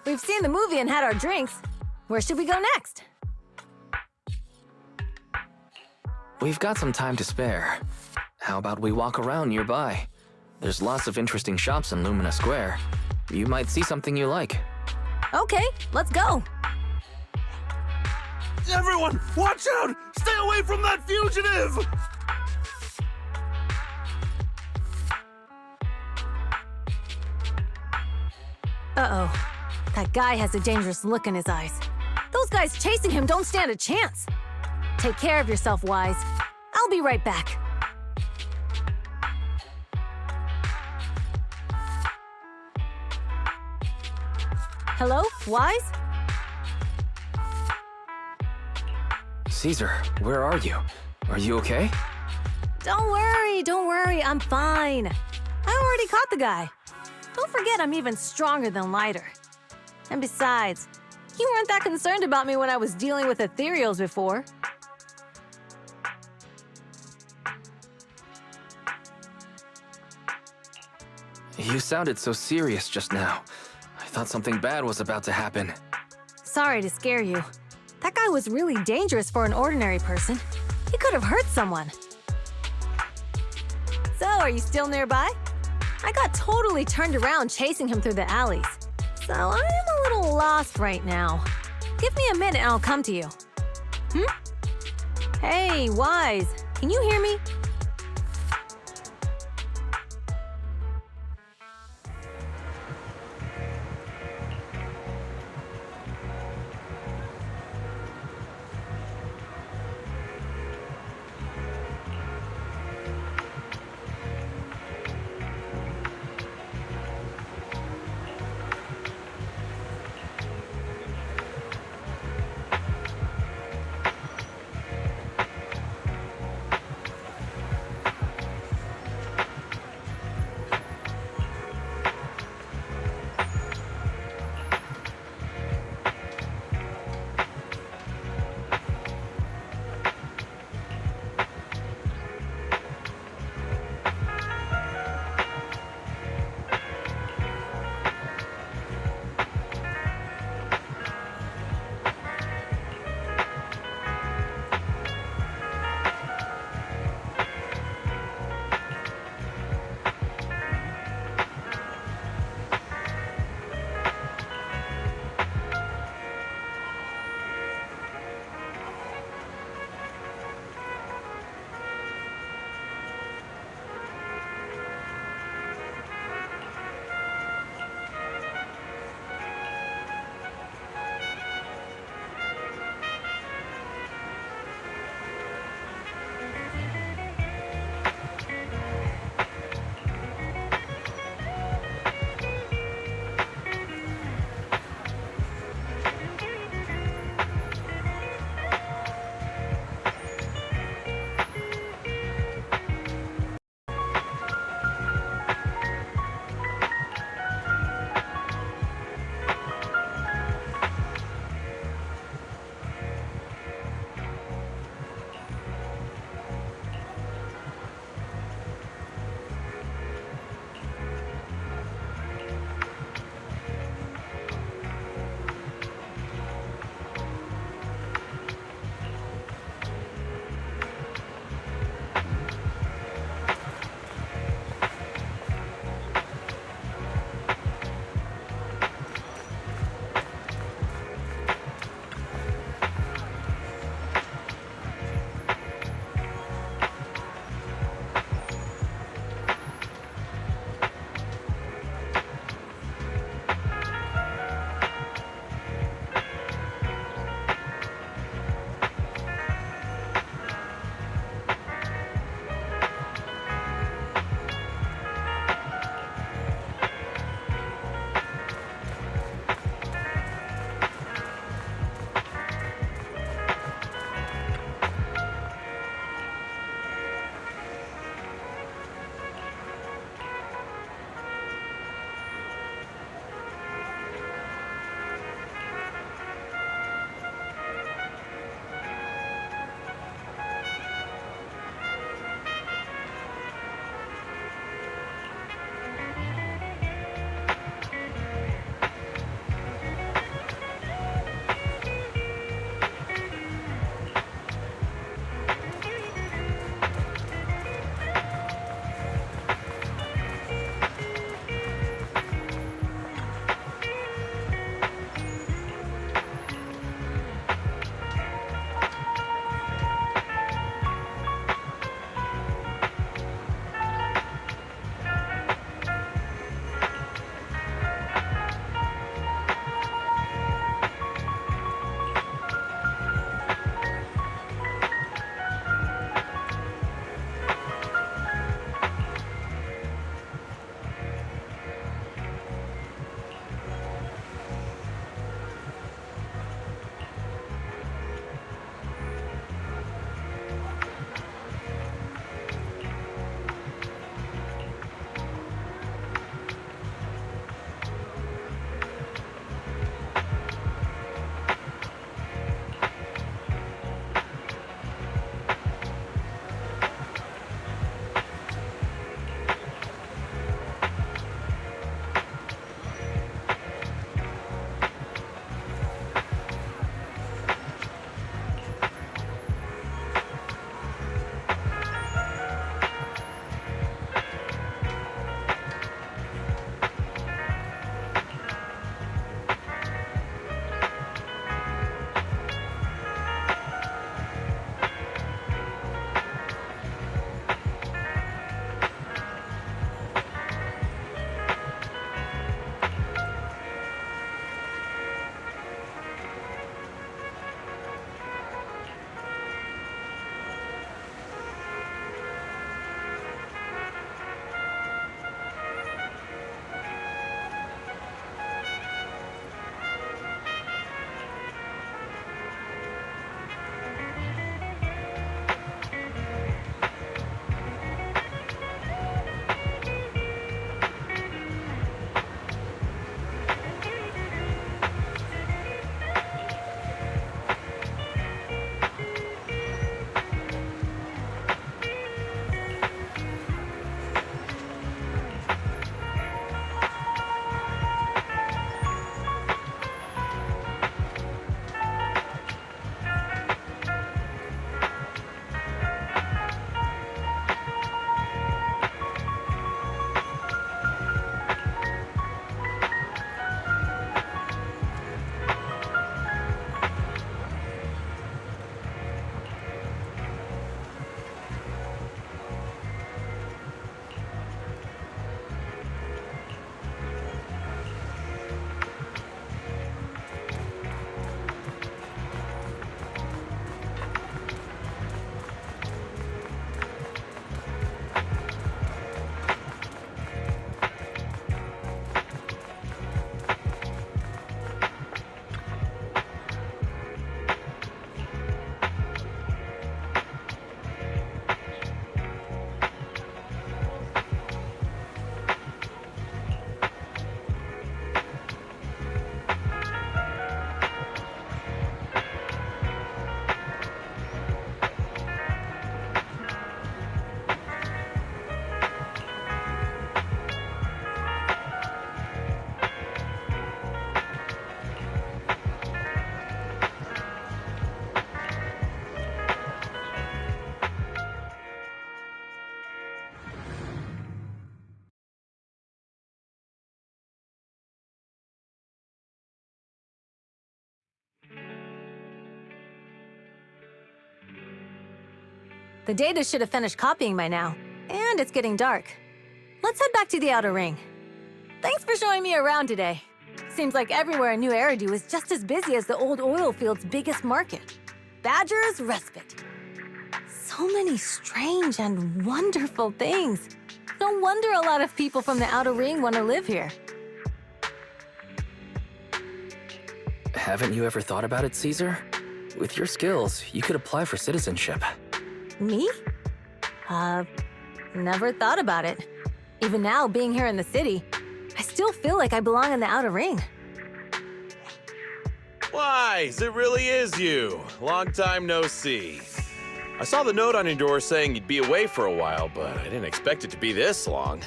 We've seen the movie and had our drinks. Where should we go next? We've got some time to spare. How about we walk around nearby? There's lots of interesting shops in Lumina Square. You might see something you like. Okay, let's go. Everyone, watch out! Stay away from that fugitive! Uh-oh. That guy has a dangerous look in his eyes. Those guys chasing him don't stand a chance. Take care of yourself, Wise. I'll be right back. Hello, Wise? Caesar, where are you? Are you okay? Don't worry, I'm fine. I already caught the guy. Don't forget I'm even stronger than Lighter. And besides, you weren't that concerned about me when I was dealing with ethereals before. You sounded so serious just now. I thought something bad was about to happen. Sorry to scare you. That guy was really dangerous for an ordinary person. He could have hurt someone. So, are you still nearby? I got totally turned around chasing him through the alleys. So, I'm a little lost right now. Give me a minute and I'll come to you. Hey, Wise, can you hear me? The data should have finished copying by now, and it's getting dark. Let's head back to the outer ring. Thanks for showing me around today. Seems like everywhere in New Eridu is just as busy as the old oil field's biggest market. Badger's Respite. So many strange and wonderful things. No wonder a lot of people from the outer ring want to live here. Haven't you ever thought about it, Caesar? With your skills, you could apply for citizenship. Me? Never thought about it. Even now, being here in the city, I still feel like I belong in the outer ring. Wise, it really is you. Long time no see. I saw the note on your door saying you'd be away for a while, but I didn't expect it to be this long.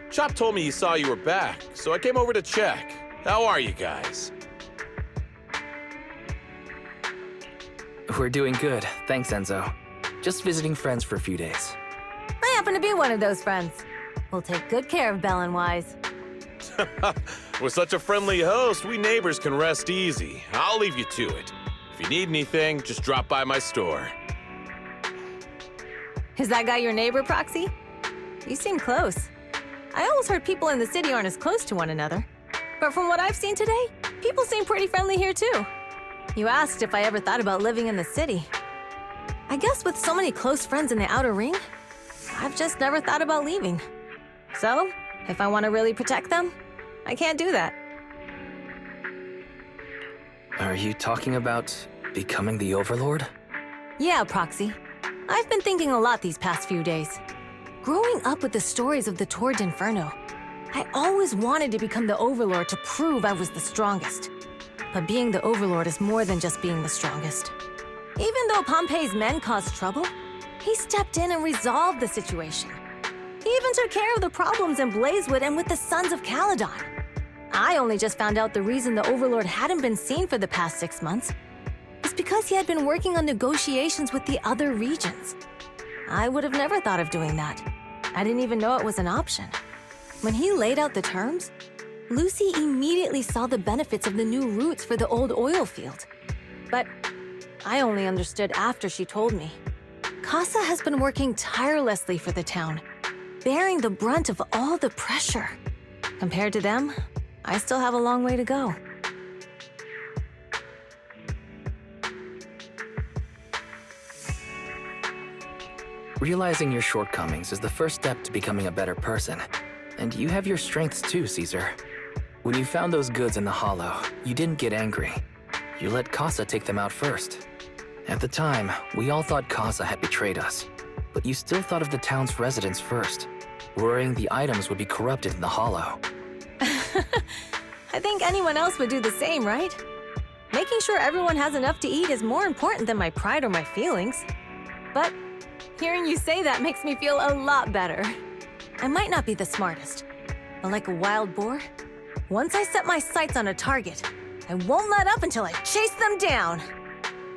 Chop told me he saw you were back, so I came over to check. How are you guys? We're doing good, thanks, Enzo. Just visiting friends for a few days. I happen to be one of those friends. We'll take good care of Belle and Wise. With such a friendly host, we neighbors can rest easy. I'll leave you to it. If you need anything, just drop by my store. Is that guy your neighbor, Proxy? You seem close. I always heard people in the city aren't as close to one another. But from what I've seen today, people seem pretty friendly here too. You asked if I ever thought about living in the city. I guess with so many close friends in the outer ring, I've just never thought about leaving. So, if I want to really protect them, I can't do that. Are you talking about becoming the Overlord? Yeah, Proxy. I've been thinking a lot these past few days. Growing up with the stories of the Torrid Inferno, I always wanted to become the Overlord to prove I was the strongest. But being the Overlord is more than just being the strongest. Even though Pompey's men caused trouble, he stepped in and resolved the situation. He even took care of the problems in Blazewood and with the Sons of Caledon. I only just found out the reason the Overlord hadn't been seen for the past 6 months is because he had been working on negotiations with the other regions. I would have never thought of doing that. I didn't even know it was an option. When he laid out the terms, Lucy immediately saw the benefits of the new routes for the old oil field. But I only understood after she told me. Casa has been working tirelessly for the town, bearing the brunt of all the pressure. Compared to them, I still have a long way to go. Realizing your shortcomings is the first step to becoming a better person. And you have your strengths too, Caesar. When you found those goods in the hollow, you didn't get angry. You let Casa take them out first. At the time, we all thought Casa had betrayed us. But you still thought of the town's residents first, worrying the items would be corrupted in the hollow. I think anyone else would do the same, right? Making sure everyone has enough to eat is more important than my pride or my feelings. But hearing you say that makes me feel a lot better. I might not be the smartest, but like a wild boar, once I set my sights on a target, I won't let up until I chase them down.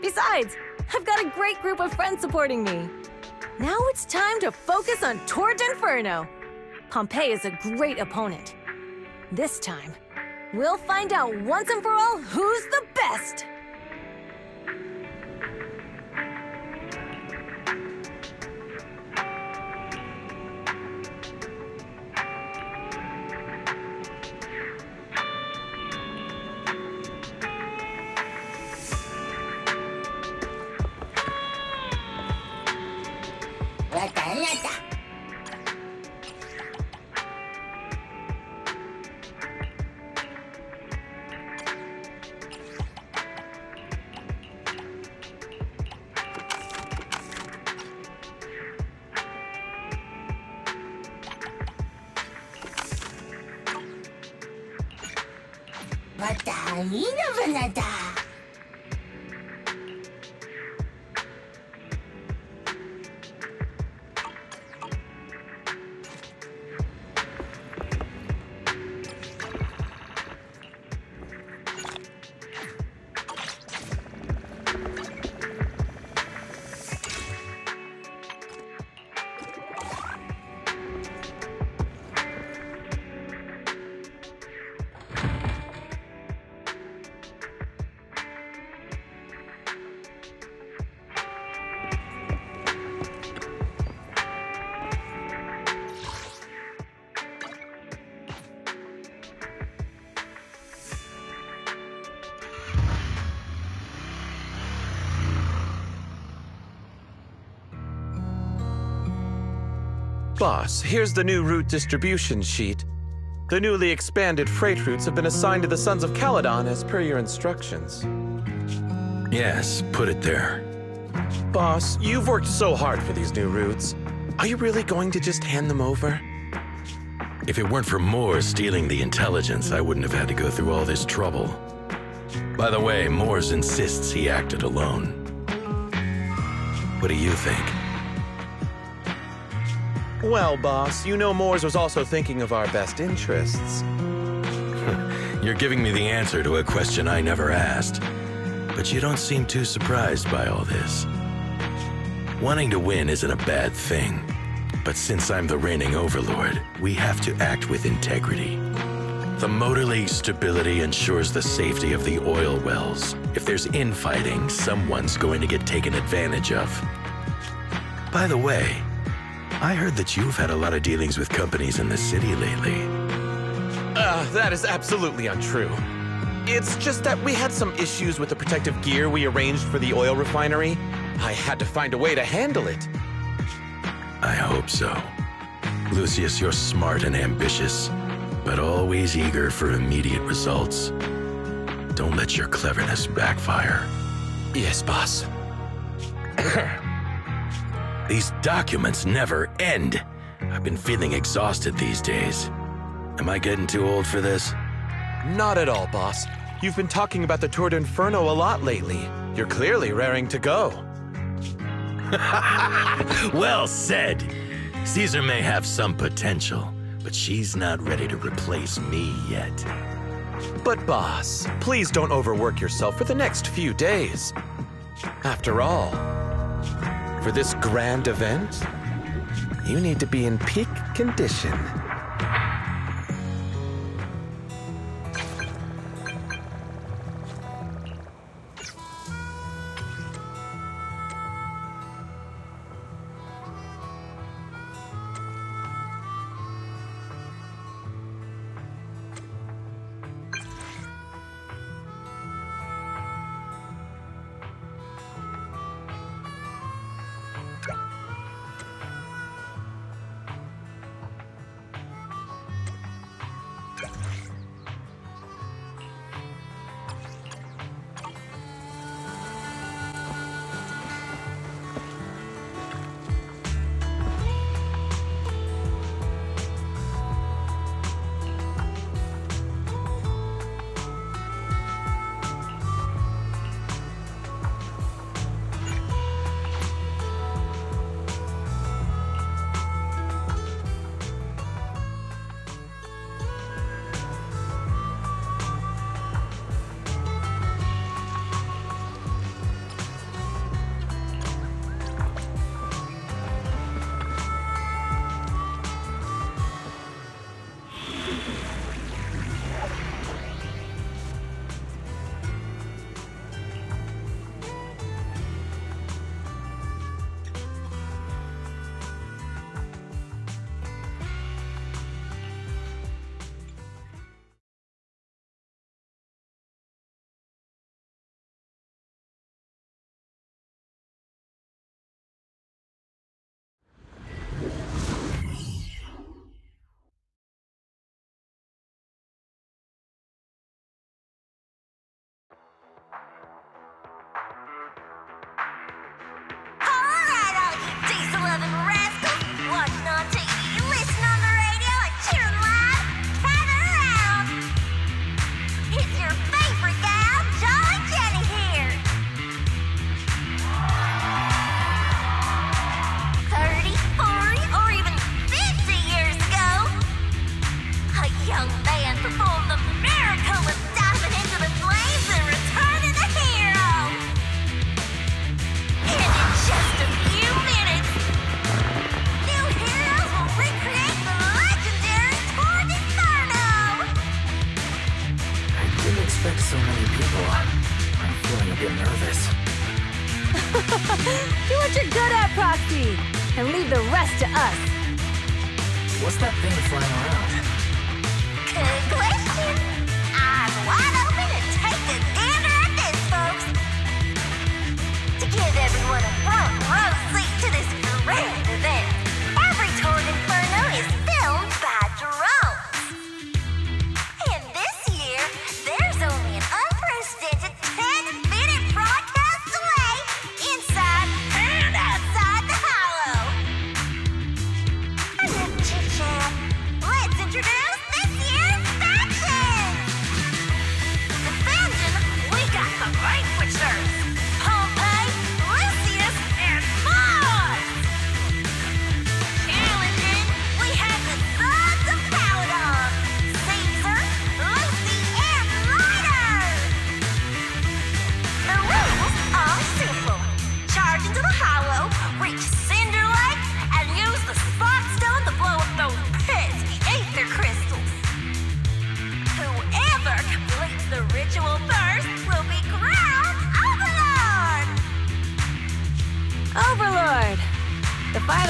Besides, I've got a great group of friends supporting me. Now it's time to focus on Torrid Inferno. Pompey is a great opponent. This time, we'll find out once and for all who's the best! Boss, here's the new route distribution sheet. The newly expanded freight routes have been assigned to the Sons of Caledon as per your instructions. Yes, put it there. Boss, you've worked so hard for these new routes. Are you really going to just hand them over? If it weren't for Moore stealing the intelligence, I wouldn't have had to go through all this trouble. By the way, Moores insists he acted alone. What do you think? Well, boss, you know Moores was also thinking of our best interests. You're giving me the answer to a question I never asked. But you don't seem too surprised by all this. Wanting to win isn't a bad thing. But since I'm the reigning overlord, we have to act with integrity. The Motor League's stability ensures the safety of the oil wells. If there's infighting, someone's going to get taken advantage of. By the way, I heard that you've had a lot of dealings with companies in the city lately. That is absolutely untrue. It's just that we had some issues with the protective gear we arranged for the oil refinery. I had to find a way to handle it. I hope so. Lucius, you're smart and ambitious, but always eager for immediate results. Don't let your cleverness backfire. Yes, boss. These documents never end. I've been feeling exhausted these days. Am I getting too old for this? Not at all, boss. You've been talking about the Tour d'Inferno a lot lately. You're clearly raring to go. Well said. Caesar may have some potential, but she's not ready to replace me yet. But boss, please don't overwork yourself for the next few days. After all, for this grand event, you need to be in peak condition. So many people. I'm feeling a bit nervous. Do what you're good at, Proxy, and leave the rest to us. What's that thing flying around? Good question. I'm wide open and take a gander at this, folks. To give everyone a front row seat to this grand event, every Tour d'Inferno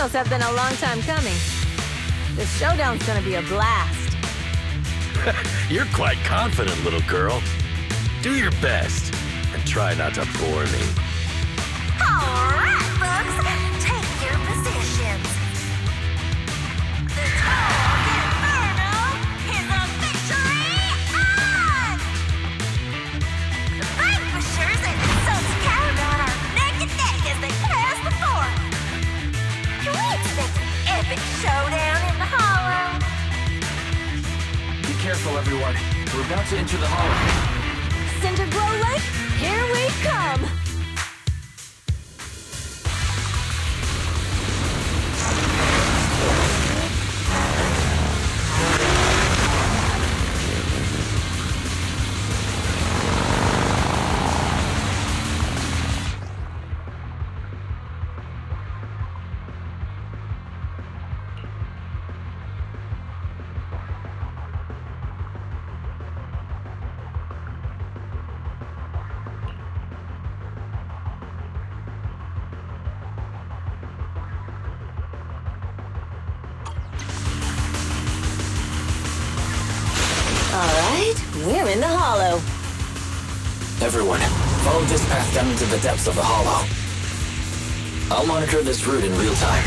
battles have been a long time coming. This showdown's gonna be a blast. You're quite confident, little girl. Do your best, and try not to bore me. All right, folks, take your positions. The Tog Inferno is officially on! The Vanquishers and the Sons of Caragon are neck and neck as they pass the fort. Can we expect an epic showdown in the Hollow? Be careful, everyone. We're about to enter the hollow. Cinder Glow Lake, here we come! Alright, we're in the hollow. Everyone, follow this path down into the depths of the hollow. I'll monitor this route in real time.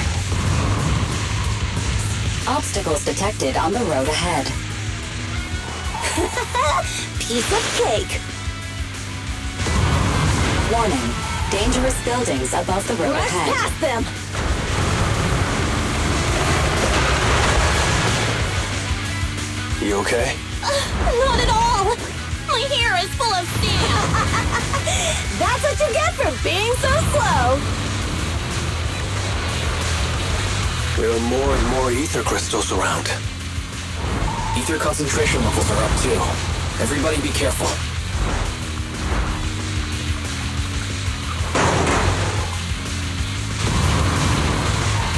Obstacles detected on the road ahead. Piece of cake. Warning, dangerous buildings above the road Rush ahead. past them! You okay? Not at all! My hair is full of steam! That's what you get for being so slow! There are more and more ether crystals around. Ether concentration levels are up too. Everybody be careful.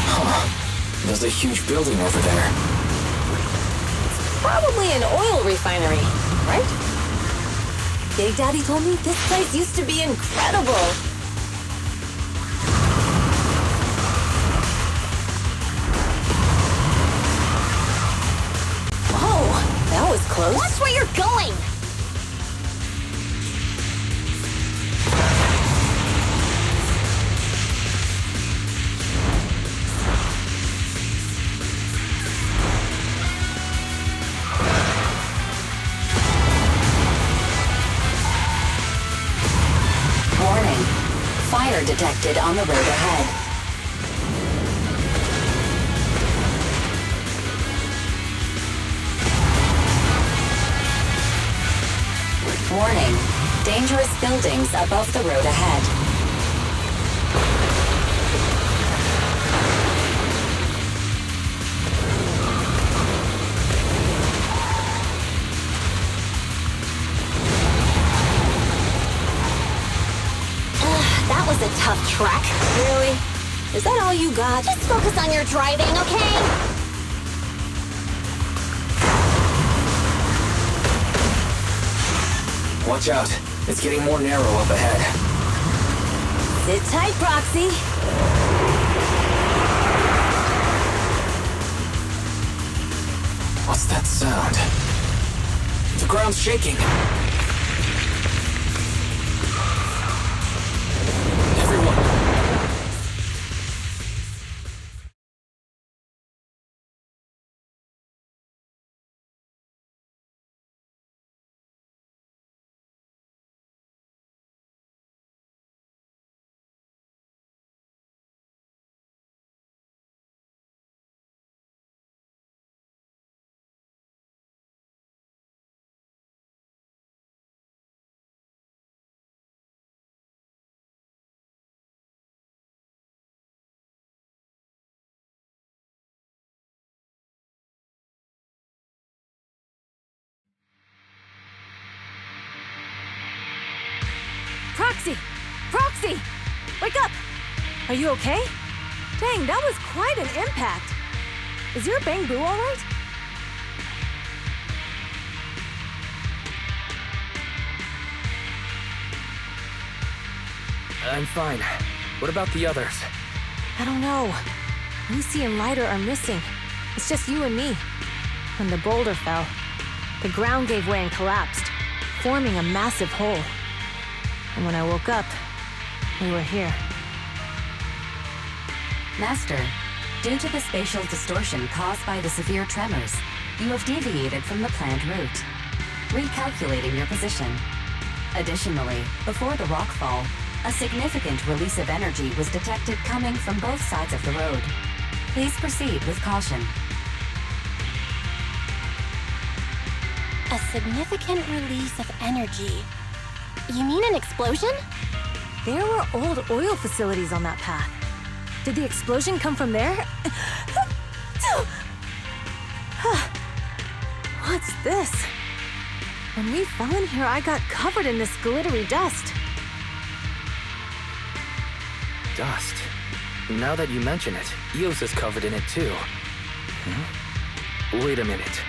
Huh. There's a huge building over there. Probably an oil refinery, right? Big Daddy told me this place used to be incredible. Whoa, that was close. Watch where you're going! Warning, fire detected on the road ahead. Warning, dangerous buildings above the road ahead. That was a tough track. Really? Is that all you got? Just focus on your driving, okay? Watch out. It's getting more narrow up ahead. Sit tight, Proxy. What's that sound? The ground's shaking. Everyone. Proxy! Proxy! Wake up! Are you okay? Dang, that was quite an impact. Is your Bang Boo all right? I'm fine. What about the others? I don't know. Lucy and Lighter are missing. It's just you and me. When the boulder fell, the ground gave way and collapsed, forming a massive hole. And when I woke up, we were here. Master, due to the spatial distortion caused by the severe tremors, you have deviated from the planned route, recalculating your position. Additionally, before the rock fall, a significant release of energy was detected coming from both sides of the road. Please proceed with caution. A significant release of energy. You mean an explosion? There were old oil facilities on that path. Did the explosion come from there? What's this? When we fell in here, I got covered in this glittery dust. Dust. Now that you mention it, Eos is covered in it too. Wait a minute.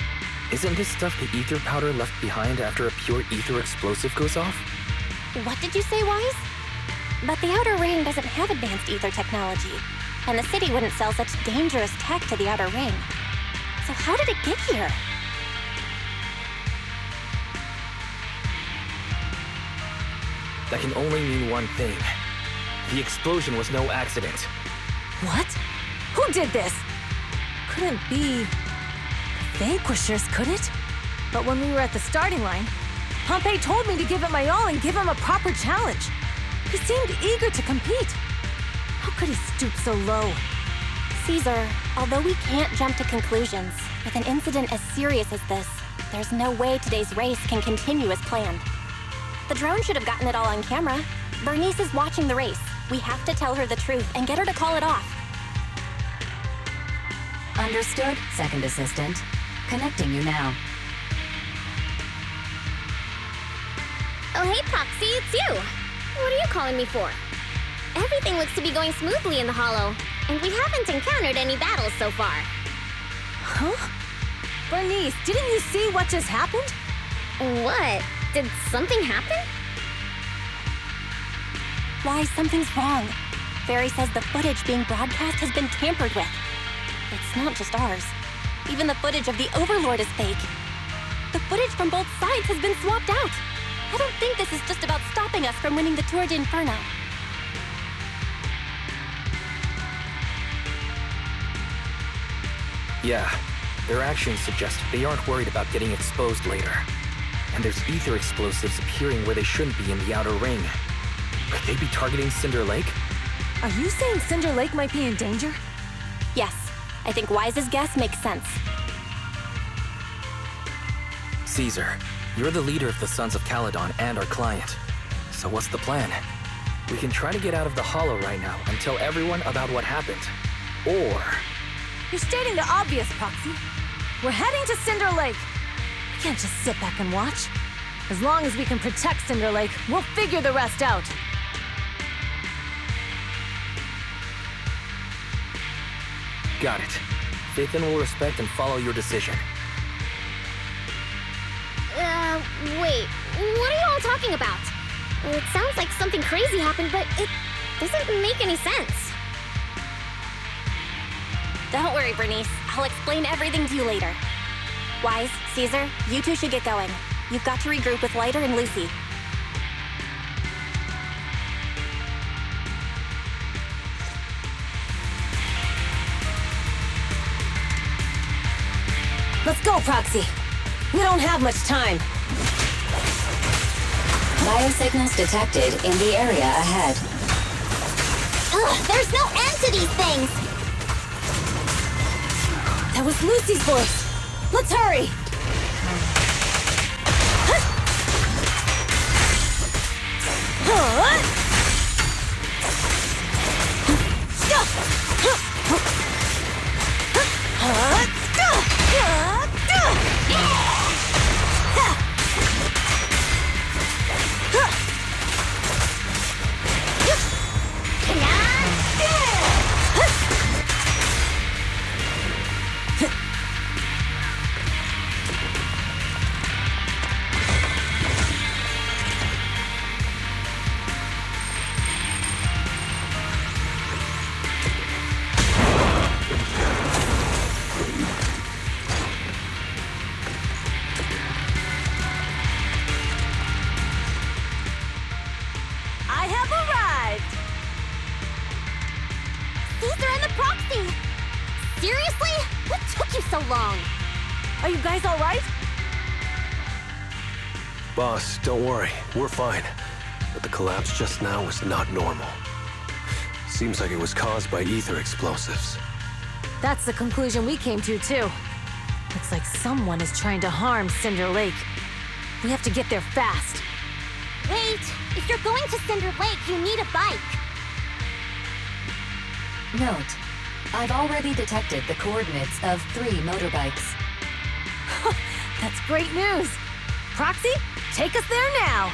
Isn't this stuff the ether powder left behind after a pure ether explosive goes off? What did you say, Wise? But the Outer Ring doesn't have advanced ether technology, and the city wouldn't sell such dangerous tech to the Outer Ring. So how did it get here? That can only mean one thing. The explosion was no accident. What? Who did this? Couldn't be the Vanquishers, could it? But when we were at the starting line, Pompey told me to give it my all and give him a proper challenge. He seemed eager to compete. How could he stoop so low? Caesar, although we can't jump to conclusions, with an incident as serious as this, there's no way today's race can continue as planned. The drone should have gotten it all on camera. Bernice is watching the race. We have to tell her the truth and get her to call it off. Understood, Second Assistant. Connecting you now. Oh, hey, Proxy, it's you. What are you calling me for? Everything looks to be going smoothly in the Hollow, and we haven't encountered any battles so far. Huh? Bernice, didn't you see what just happened? What? Did something happen? Why, something's wrong. Barry says the footage being broadcast has been tampered with. It's not just ours. Even the footage of the Overlord is fake. The footage from both sides has been swapped out. I don't think this is just about stopping us from winning the Tour d'Inferno. Yeah, their actions suggest they aren't worried about getting exposed later. And there's ether explosives appearing where they shouldn't be in the Outer Ring. Could they be targeting Cinder Lake? Are you saying Cinder Lake might be in danger? Yes, I think Wise's guess makes sense. Caesar, you're the leader of the Sons of Caledon and our client. So what's the plan? We can try to get out of the Hollow right now and tell everyone about what happened. Or... You're stating the obvious, Proxy. We're heading to Cinder Lake. We can't just sit back and watch. As long as we can protect Cinder Lake, we'll figure the rest out. Got it. Phaethon will respect and follow your decision. Wait. What are you all talking about? It sounds like something crazy happened, but it doesn't make any sense. Don't worry, Bernice. I'll explain everything to you later. Wise, Caesar, you two should get going. You've got to regroup with Lighter and Lucy. Let's go, Proxy. We don't have much time. Biosignals detected in the area ahead. Ugh, there's no end to these things! That was Lucy's voice. Let's hurry. long. Are you guys all right? Boss, don't worry. We're fine. But the collapse just now was not normal. Seems like it was caused by ether explosives. That's the conclusion we came to, too. Looks like someone is trying to harm Cinder Lake. We have to get there fast. Wait! If you're going to Cinder Lake, you need a bike. Note, I've already detected the coordinates of 3 motorbikes. That's great news. Proxy, take us there now.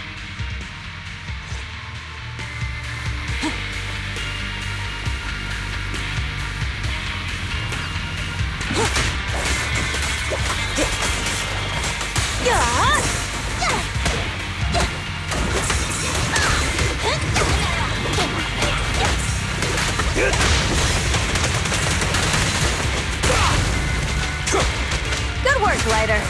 Good work, Ryder.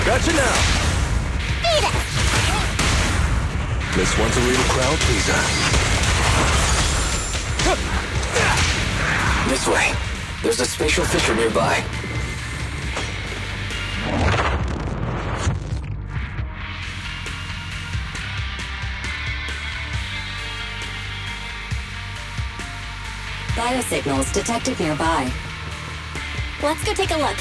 Gotcha now! Beat it! This one's a real crowd pleaser. This way. There's a spatial fissure nearby. Biosignals detected nearby. Let's go take a look.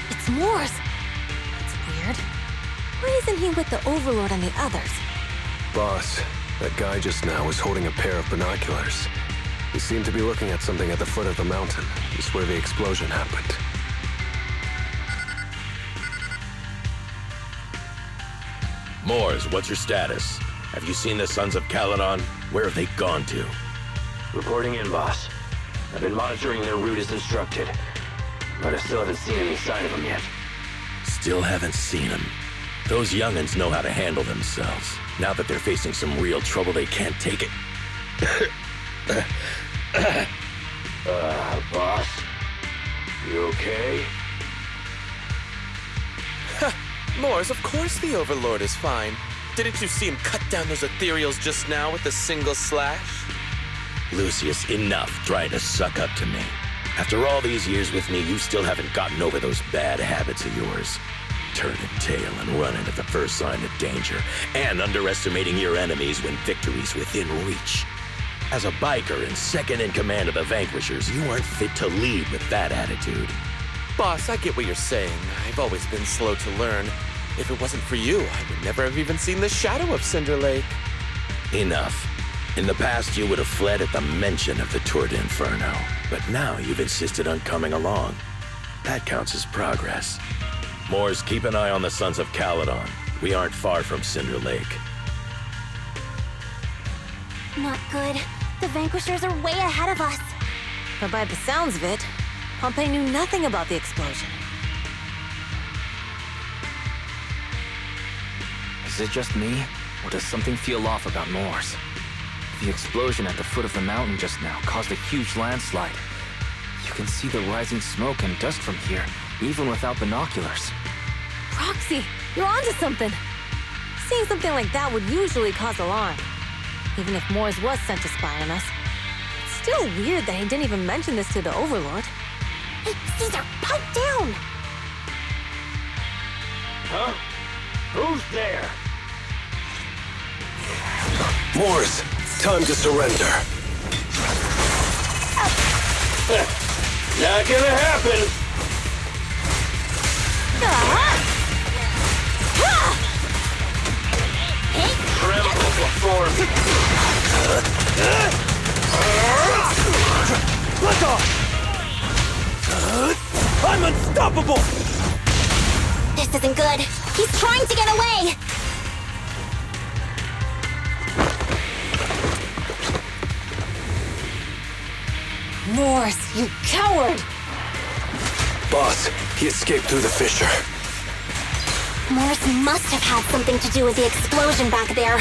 It's Morse. That's weird. Why isn't he with the Overlord and the others? Boss, that guy just now was holding a pair of binoculars. He seemed to be looking at something at the foot of the mountain, just where the explosion happened. Moors, what's your status? Have you seen the Sons of Caledon? Where have they gone to? Reporting in, boss. I've been monitoring their route as instructed, but I still haven't seen any sign of them yet. Still haven't seen them. Those young'uns know how to handle themselves. Now that they're facing some real trouble, they can't take it. Boss? You okay? Moors, of course the Overlord is fine. Didn't you see him cut down those ethereals just now with a single slash? Lucius, enough trying to suck up to me. After all these years with me, you still haven't gotten over those bad habits of yours. Turning tail and running at the first sign of danger, and underestimating your enemies when victory's within reach. As a biker and second in command of the Vanquishers, you aren't fit to lead with that attitude. Boss, I get what you're saying. I've always been slow to learn. If it wasn't for you, I would never have even seen the shadow of Cinder Lake. Enough. In the past, you would have fled at the mention of the Tour d'Inferno, but now you've insisted on coming along. That counts as progress. Moors, keep an eye on the Sons of Caledon. We aren't far from Cinder Lake. Not good. The Vanquishers are way ahead of us. But by the sounds of it, Pompey knew nothing about the explosion. Is it just me, or does something feel off about Moors? The explosion at the foot of the mountain just now caused a huge landslide. You can see the rising smoke and dust from here, even without binoculars. Proxy, you're onto something. Seeing something like that would usually cause alarm. Even if Moors was sent to spy on us. It's still weird that he didn't even mention this to the Overlord. Hey, Caesar, pipe down! Huh? Who's there? Moors, time to surrender. Not gonna happen! Tremble before me! Let off! I'm unstoppable! This isn't good. He's trying to get away! Morse, you coward! Boss, he escaped through the fissure. Morse must have had something to do with the explosion back there.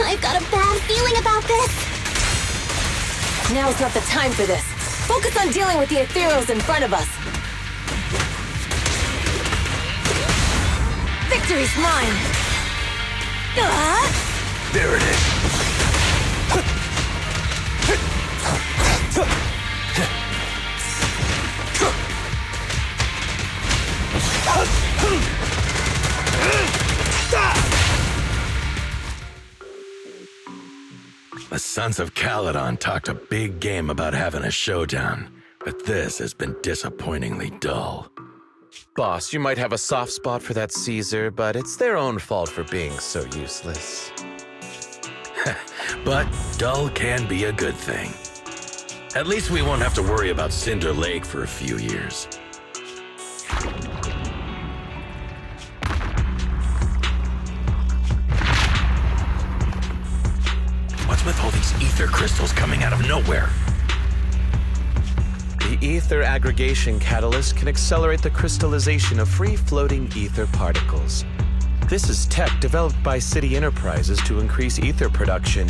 I've got a bad feeling about this. Now's not the time for this. Focus on dealing with the ethereals in front of us. Victory's mine! There it is. The Sons of Caledon talked a big game about having a showdown, but this has been disappointingly dull. Boss, you might have a soft spot for that Caesar, but it's their own fault for being so useless. But dull can be a good thing. At least we won't have to worry about Cinder Lake for a few years. What's with all these ether crystals coming out of nowhere? The ether aggregation catalyst can accelerate the crystallization of free-floating ether particles. This is tech developed by City Enterprises to increase ether production,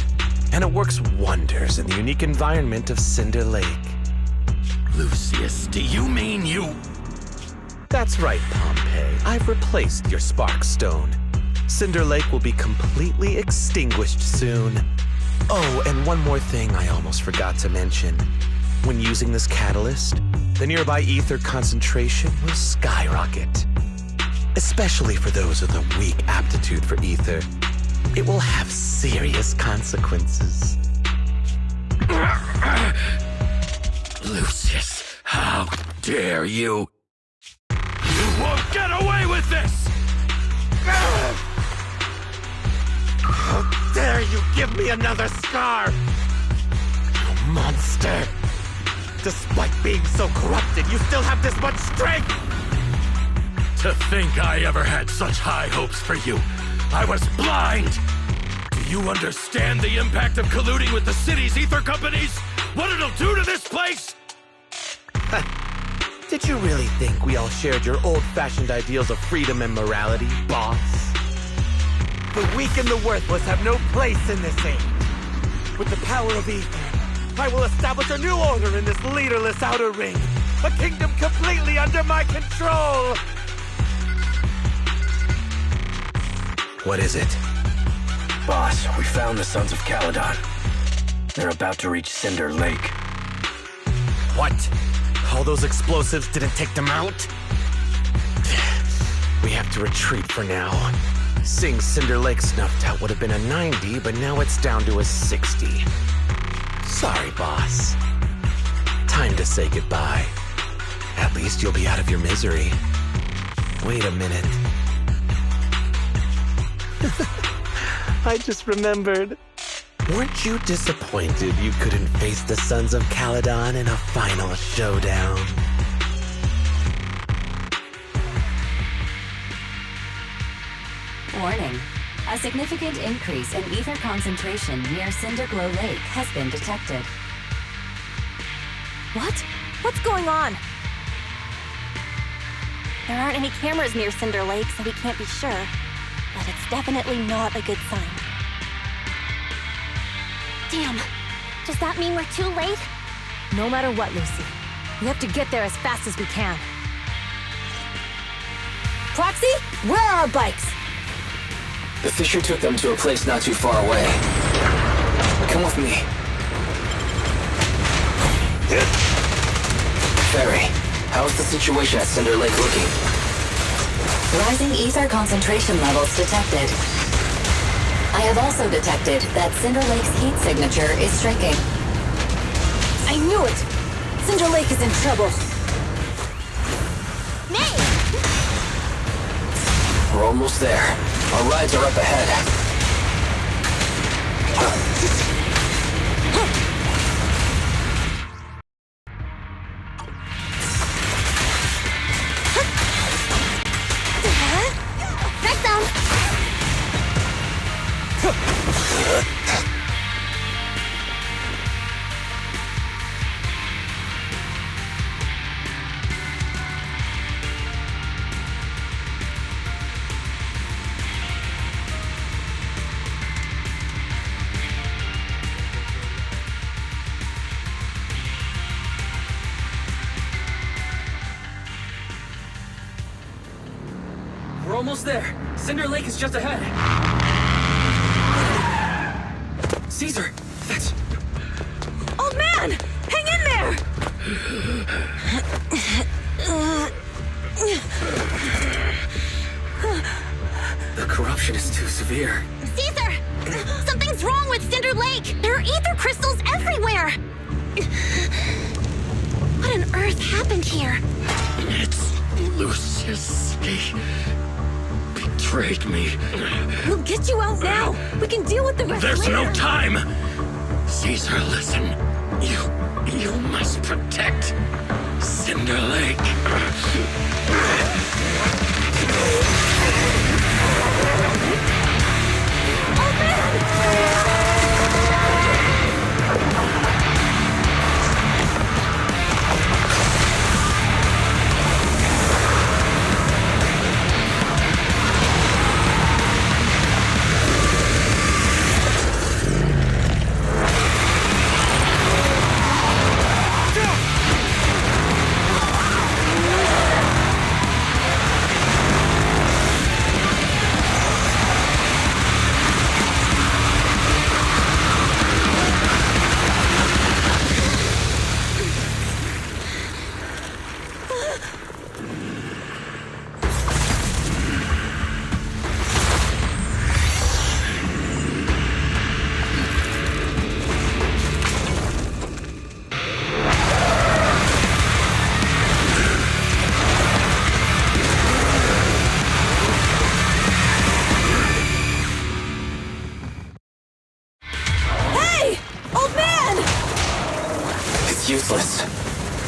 and it works wonders in the unique environment of Cinder Lake. Lucius, do you mean you... That's right, Pompeii. I've replaced your spark stone. Cinder Lake will be completely extinguished soon. Oh, and one more thing I almost forgot to mention. When using this catalyst, the nearby ether concentration will skyrocket. Especially for those with a weak aptitude for ether, it will have serious consequences. Lucius, how dare you? You won't get away with this! How dare you give me another scar! You monster! Despite being so corrupted, you still have this much strength! To think I ever had such high hopes for you. I was blind! Do you understand the impact of colluding with the city's ether companies? What it'll do to this place? Did you really think we all shared your old-fashioned ideals of freedom and morality, boss? The weak and the worthless have no place in this age. With the power of ether, I will establish a new order in this leaderless outer ring. A kingdom completely under my control! What is it? Boss, we found the Sons of Caledon. They're about to reach Cinder Lake. What? All those explosives didn't take them out? We have to retreat for now. Seeing Cinder Lake snuffed out would have been a 90, but now it's down to a 60. Sorry, boss. Time to say goodbye. At least you'll be out of your misery. Wait a minute. I just remembered. Weren't you disappointed you couldn't face the Sons of Caledon in a final showdown? Warning. A significant increase in ether concentration near Cinderglow Lake has been detected. What? What's going on? There aren't any cameras near Cinder Lake, so we can't be sure. But it's definitely not a good sign. Damn. Does that mean we're too late? No matter what, Lucy. We have to get there as fast as we can. Proxy, where are our bikes? The fissure took them to a place not too far away. Come with me. Ferry, how's the situation at Cinder Lake looking? Rising ether concentration levels detected. I have also detected that Cinder Lake's heat signature is shrinking. I knew it! Cinder Lake is in trouble. Nay! We're almost there. Our rides are up ahead. Red zone! almost there. Cinder Lake is just ahead. Caesar, that's... Old man! Hang in there! The corruption is too severe. Caesar! Something's wrong with Cinder Lake! There are ether crystals everywhere! What on earth happened here? It's Lucius. He betrayed me. We'll get you out now! We can deal with the rest There's later. no time! Caesar, listen. You must protect Cinder Lake. Useless.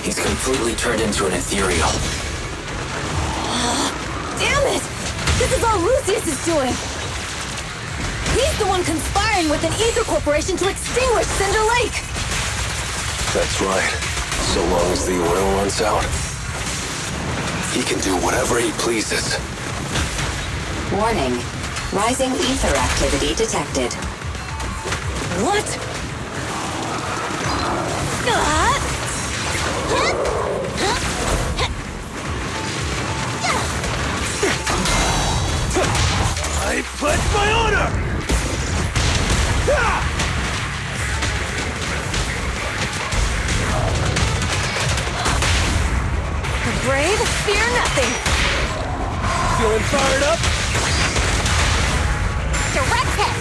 He's completely turned into an ethereal. Damn it! This is all Lucius is doing! He's the one conspiring with an ether corporation to extinguish Cinder Lake! That's right. So long as the oil runs out, he can do whatever he pleases. Warning. Rising ether activity detected. What? I pledge my honor! The brave fear nothing! Feeling fired up? Direct hit!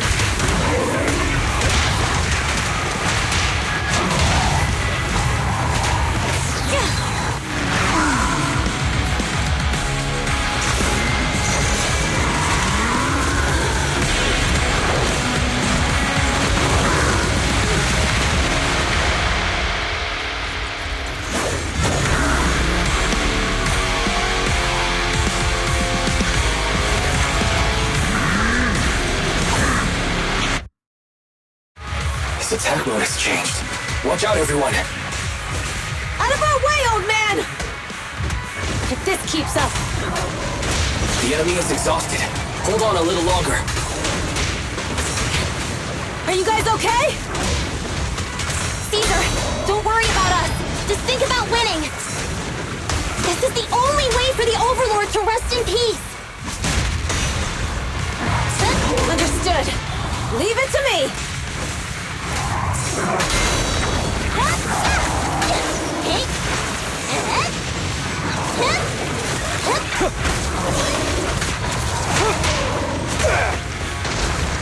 His attack mode has changed. Watch out, everyone. Out of our way, old man! If this keeps up... The enemy is exhausted. Hold on a little longer. Are you guys okay? Caesar, don't worry about us. Just think about winning. This is the only way for the Overlord to rest in peace. Understood. Leave it to me.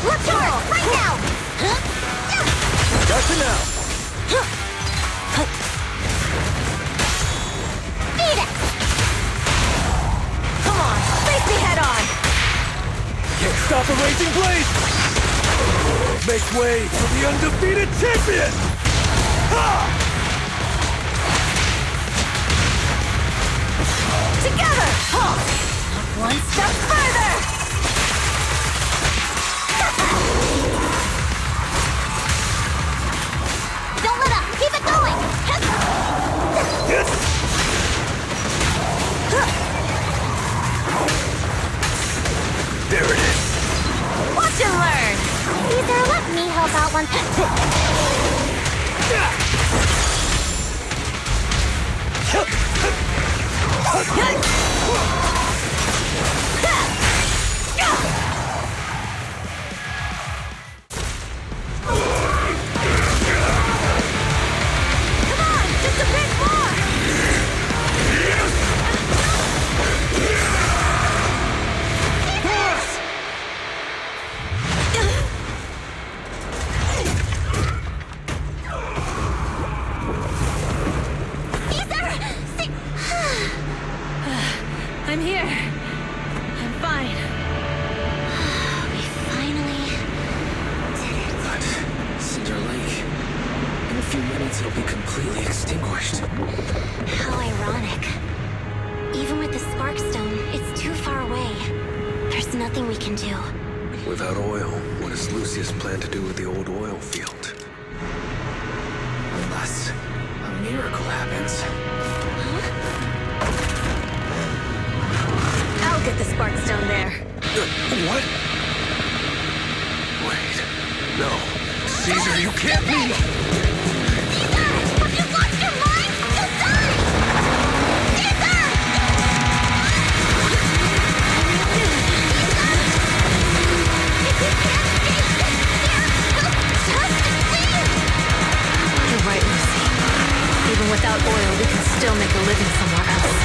Let's go! Right now! Gotcha now! Beat it! Come on, face me head on. Can't stop a raging blade! Make way for the undefeated champion! Ha! Together! Huh. One step further! Don't let up! Keep it going! There it is! Watch and learn! Caesar, let me help out once. moments it'll be completely extinguished. How ironic. Even with the Spark Stone, it's too far away. There's nothing we can do. Without oil, what does Lucius plan to do with the old oil field? Unless a miracle happens. I'll get the Spark Stone there. What? Wait. No. Caesar, you can't be! Have you lost your mind? You'll die! Caesar! You're right, Lucy. Even without oil, we can still make a living somewhere else.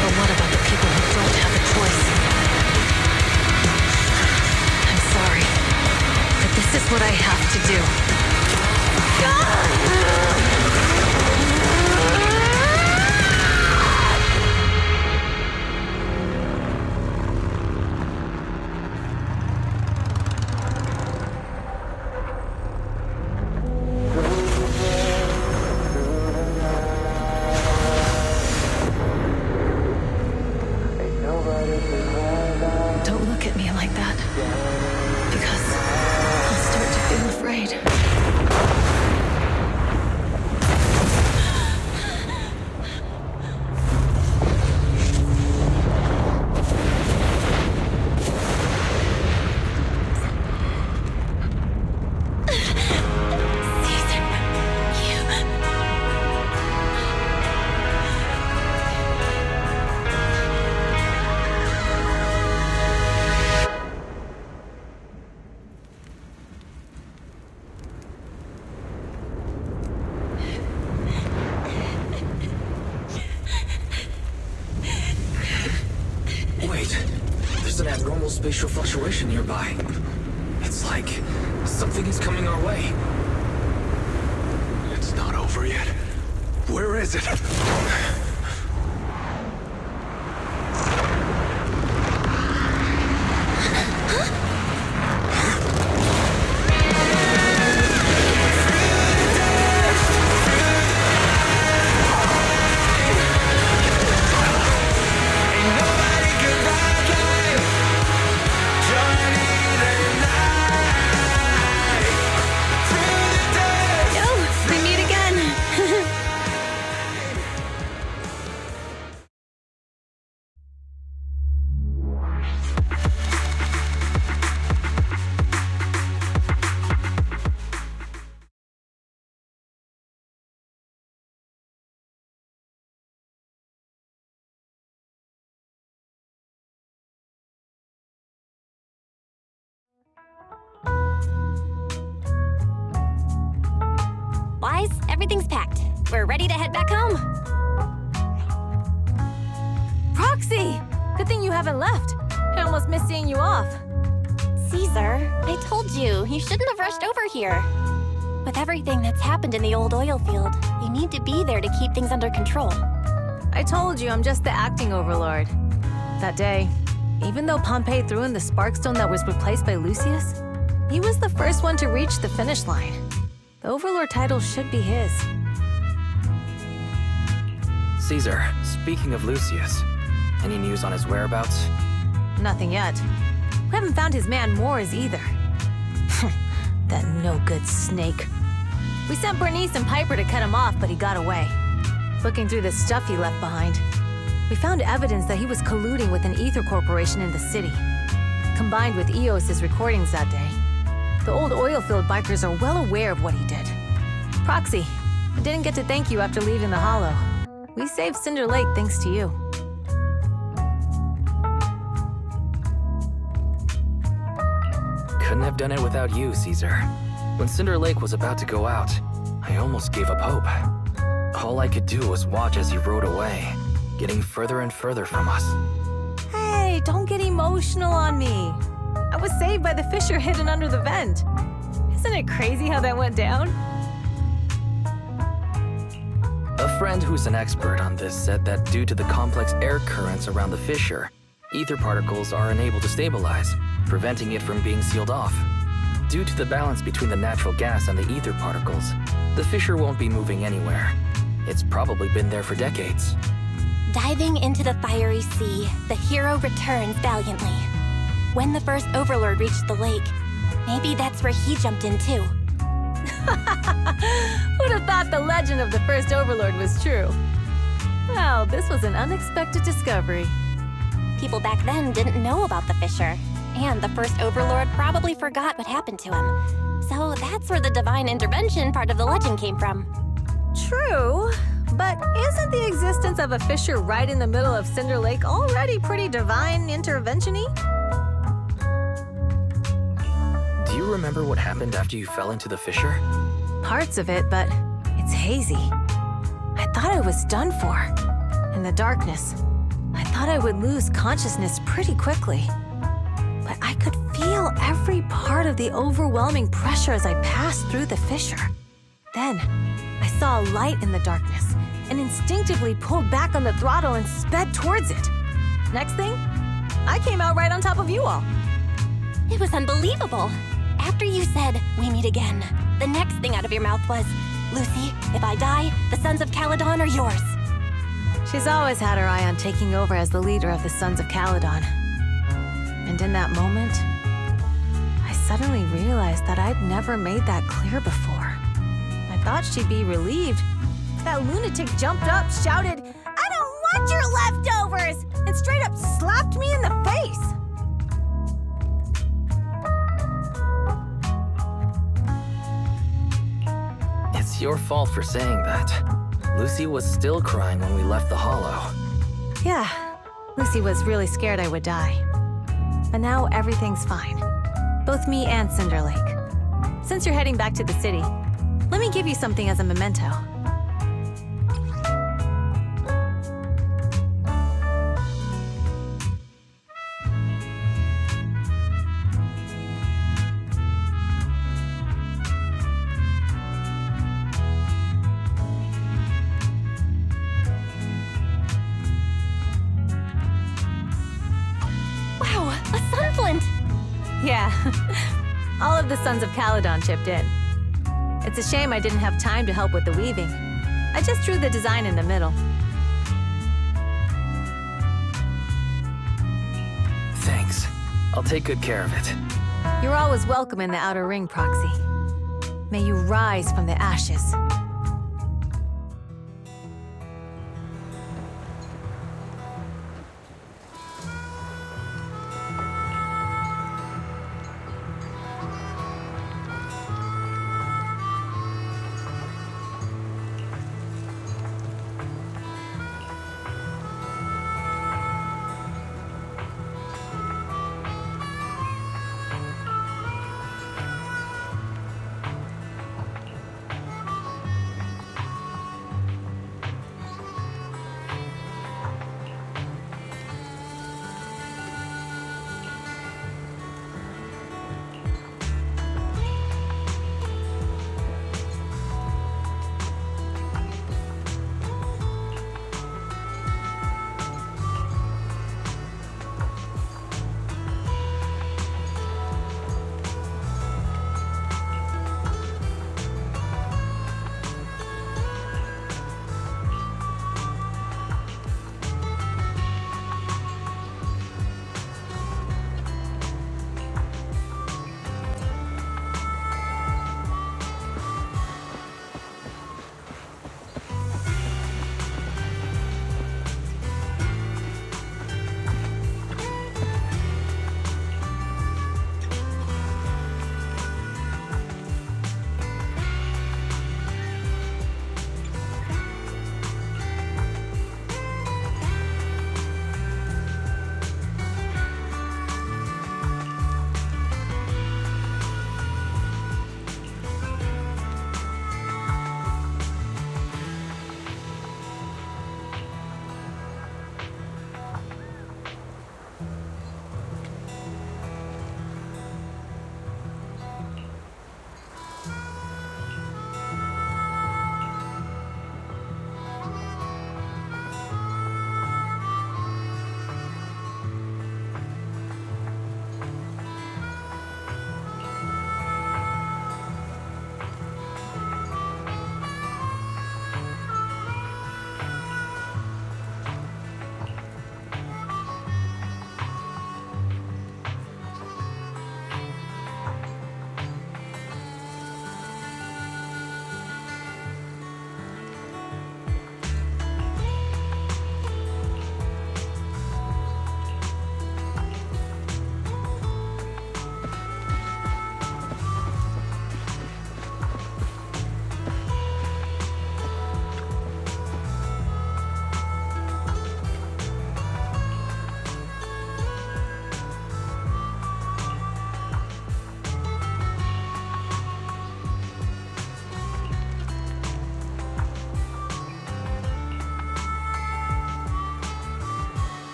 But what about the people who don't have a choice? I'm sorry, but this is what I have to do. Don't look at me like that, because I'll start to feel afraid. Caesar, you... Wait, there's an abnormal spatial fluctuation nearby. It's like something is coming our way. It's not over yet. Where is it? Oh, we meet again. Wise, everything's packed. We're ready to head back home. Proxy! Good thing you haven't left. I almost missed seeing you off. Caesar, I told you, you shouldn't have rushed over here. With everything that's happened in the old oil field, you need to be there to keep things under control. I told you I'm just the acting overlord. That day, even though Pompey threw in the Sparkstone that was replaced by Lucius, he was the first one to reach the finish line. The overlord title should be his. Caesar, speaking of Lucius, any news on his whereabouts? Nothing yet. We haven't found his man Moores either. That no-good snake. We sent Bernice and Piper to cut him off, but he got away. Looking through the stuff he left behind, we found evidence that he was colluding with an ether corporation in the city. Combined with Eos's recordings that day, the old oilfield bikers are well aware of what he did. Proxy, I didn't get to thank you after leaving the Hollow. We saved Cinder Lake thanks to you. Couldn't have done it without you, Caesar. When Cinder Lake was about to go out, I almost gave up hope. All I could do was watch as he rode away, getting further and further from us. Hey, don't get emotional on me. I was saved by the fissure hidden under the vent. Isn't it crazy how that went down? A friend who's an expert on this said that due to the complex air currents around the fissure, ether particles are unable to stabilize, preventing it from being sealed off. Due to the balance between the natural gas and the ether particles, The fissure won't be moving anywhere. It's probably been there for decades. Diving into the fiery sea, the hero returns valiantly. When the first Overlord reached the lake, maybe that's where he jumped in too. Who'd have thought the legend of the first Overlord was true? Well, this was an unexpected discovery. People back then didn't know about the fissure, and the first Overlord probably forgot what happened to him. So that's where the divine intervention part of the legend came from. True, but isn't the existence of a fissure right in the middle of Cinder Lake already pretty divine intervention-y? Do you remember what happened after you fell into the fissure? Parts of it, but it's hazy. I thought I was done for. In the darkness, I thought I would lose consciousness pretty quickly. But I could feel every part of the overwhelming pressure as I passed through the fissure. Then, I saw a light in the darkness and instinctively pulled back on the throttle and sped towards it. Next thing, I came out right on top of you all. It was unbelievable. After you said, "We meet again," the next thing out of your mouth was, "Lucy, if I die, the Sons of Caledon are yours." She's always had her eye on taking over as the leader of the Sons of Caledon. And in that moment, I suddenly realized that I'd never made that clear before. I thought she'd be relieved. That lunatic jumped up, shouted, "I don't want your leftovers!" and straight up slapped me in the face. It's your fault for saying that. Lucy was still crying when we left the hollow. Yeah, Lucy was really scared I would die. But now everything's fine. Both me and Cinder Lake. Since you're heading back to the city, let me give you something as a memento. Yeah, all of the Sons of Caledon chipped in. It's a shame I didn't have time to help with the weaving. I just drew the design in the middle. Thanks. I'll take good care of it. You're always welcome in the Outer Ring, Proxy. May you rise from the ashes.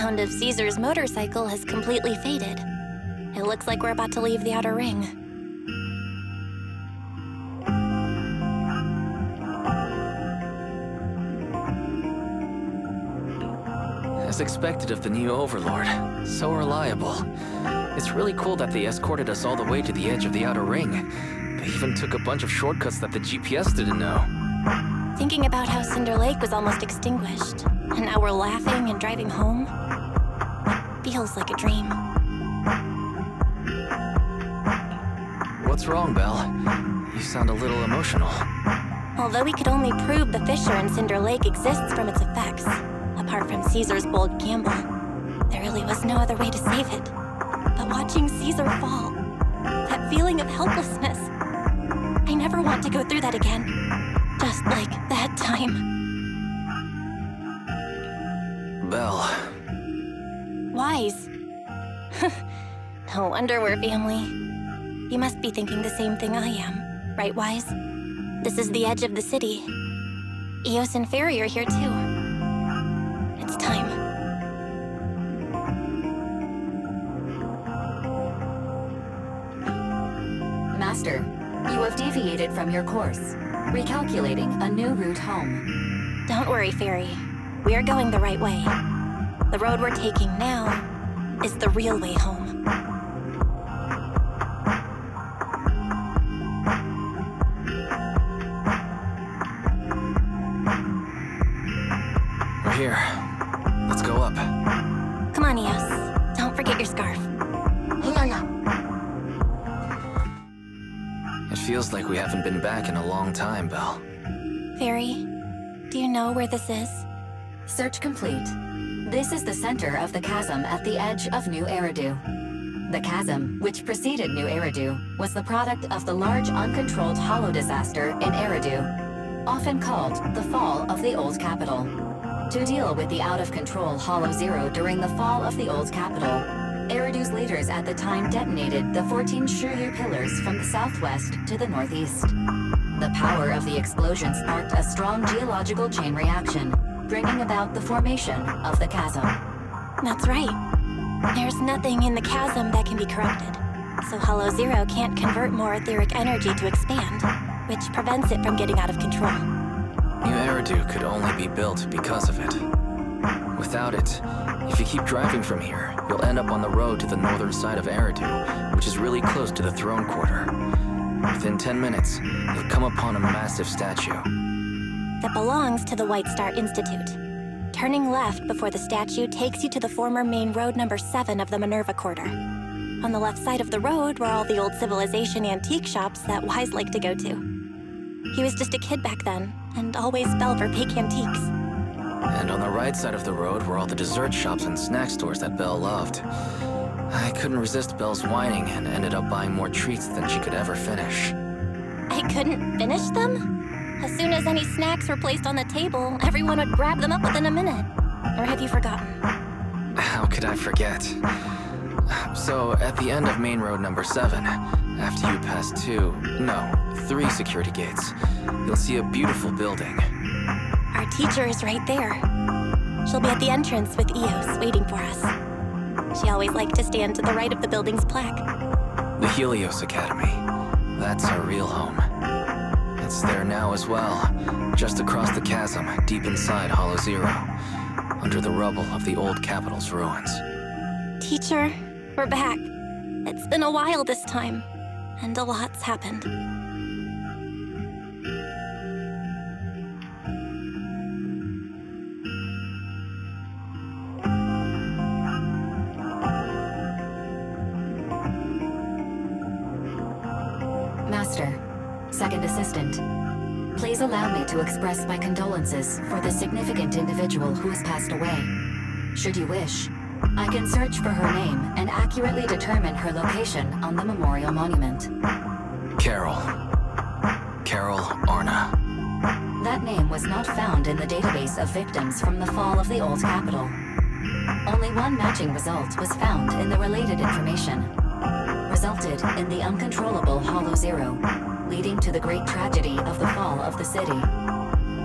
sound of Caesar's motorcycle has completely faded. It looks like we're about to leave the outer ring. As expected of the new Overlord. So reliable. It's really cool that they escorted us all the way to the edge of the outer ring. They even took a bunch of shortcuts that the GPS didn't know. Thinking about how Cinder Lake was almost extinguished, and now we're laughing and driving home, it feels like a dream. What's wrong, Belle? You sound a little emotional. Although we could only prove the fissure in Cinder Lake exists from its effects, apart from Caesar's bold gamble, there really was no other way to save it. But watching Caesar fall, that feeling of helplessness, I never want to go through that again. Just like that time. Belle. Wise. No wonder we're family. You must be thinking the same thing I am, right, Wise? This is the edge of the city. Eos and Fairy are here too. It's time. Master, you have deviated from your course, recalculating a new route home. Don't worry, Fairy. We are going the right way. The road we're taking now is the real way home. We're here. Let's go up. Come on, Eos. Don't forget your scarf. It feels like we haven't been back in a long time, Belle. Fairy, do you know where this is? Search complete. This is the center of the chasm at the edge of New Eridu. The chasm, which preceded New Eridu, was the product of the large uncontrolled hollow disaster in Eridu, often called the fall of the old capital. To deal with the out-of-control Hollow Zero during the fall of the old capital, Eridu's leaders at the time detonated the 14 Shiryu pillars from the southwest to the northeast. The power of the explosion sparked a strong geological chain reaction, bringing about the formation of the chasm. That's right. There's nothing in the chasm that can be corrupted, so Hollow Zero can't convert more etheric energy to expand, which prevents it from getting out of control. New Eridu could only be built because of it. Without it, if you keep driving from here, you'll end up on the road to the northern side of Eridu, which is really close to the throne quarter. Within 10 minutes, you'll come upon a massive statue. That belongs to the White Star Institute. Turning left before the statue takes you to the former main road number 7 of the Minerva Quarter. On the left side of the road were all the old civilization antique shops that Wise liked to go to. He was just a kid back then, and always fell for fake antiques. And on the right side of the road were all the dessert shops and snack stores that Belle loved. I couldn't resist Belle's whining and ended up buying more treats than she could ever finish. I couldn't finish them? As soon as any snacks were placed on the table, everyone would grab them up within a minute. Or have you forgotten? How could I forget? So, at the end of main road number 7, after you pass 3 security gates, you'll see a beautiful building. Our teacher is right there. She'll be at the entrance with Eos, waiting for us. She always liked to stand to the right of the building's plaque. The Helios Academy. That's our real home. It's there now as well, just across the chasm, deep inside Hollow Zero, under the rubble of the old capital's ruins. Teacher, we're back. It's been a while this time, and a lot's happened. Master, Second Assistant, please allow me to express my condolences for the significant individual who has passed away. Should you wish, I can search for her name and accurately determine her location on the memorial monument. Carol Arna. That name was not found in the database of victims from the fall of the old capital. Only one matching result was found in the related information. Resulted in the uncontrollable Hollow Zero, leading to the great tragedy of the fall of the city.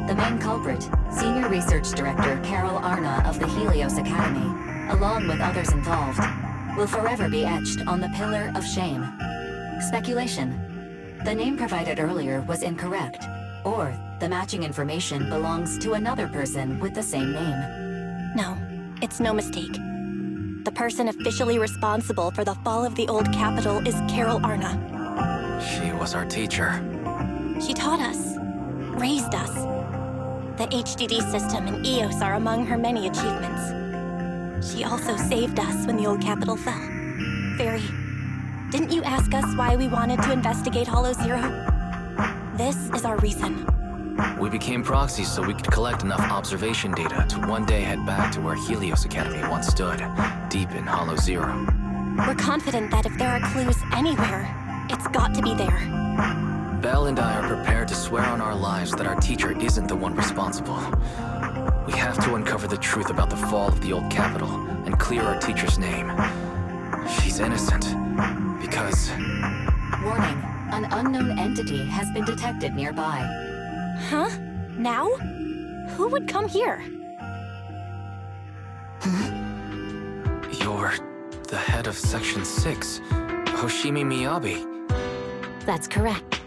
The main culprit, Senior Research Director Carol Arna of the Helios Academy, along with others involved, will forever be etched on the Pillar of Shame. Speculation. The name provided earlier was incorrect, or the matching information belongs to another person with the same name. No, it's no mistake. The person officially responsible for the fall of the old capital is Carol Arna. She was our teacher. She taught us, raised us. The HDD system and EOS are among her many achievements. She also saved us when the old capital fell. Fairy, didn't you ask us why we wanted to investigate Hollow Zero? This is our reason. We became proxies so we could collect enough observation data to one day head back to where Helios Academy once stood, deep in Hollow Zero. We're confident that if there are clues anywhere, it's got to be there. Belle and I are prepared to swear on our lives that our teacher isn't the one responsible. We have to uncover the truth about the fall of the old capital and clear our teacher's name. She's innocent, because... Warning, an unknown entity has been detected nearby. Huh? Now? Who would come here? You're the head of Section 6, Hoshimi Miyabi. That's correct.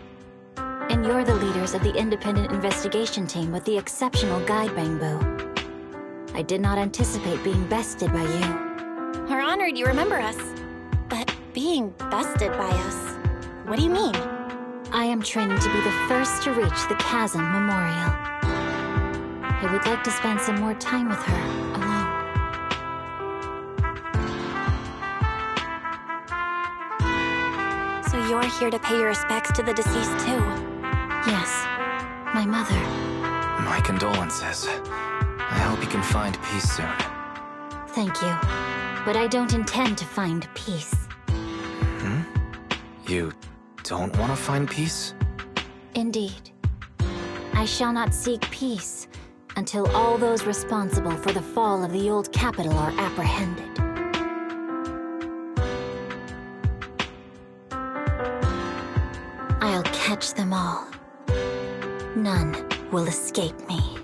And you're the leaders of the independent investigation team with the exceptional guide Bangbu. I did not anticipate being bested by you. We're honored you remember us. But being bested by us, what do you mean? I am training to be the first to reach the Chasm Memorial. I would like to spend some more time with her, alone. So you're here to pay your respects to the deceased too? Yes, my mother. My condolences. I hope you can find peace soon. Thank you. But I don't intend to find peace. You don't want to find peace? Indeed. I shall not seek peace until all those responsible for the fall of the old capital are apprehended. I'll catch them all. None will escape me.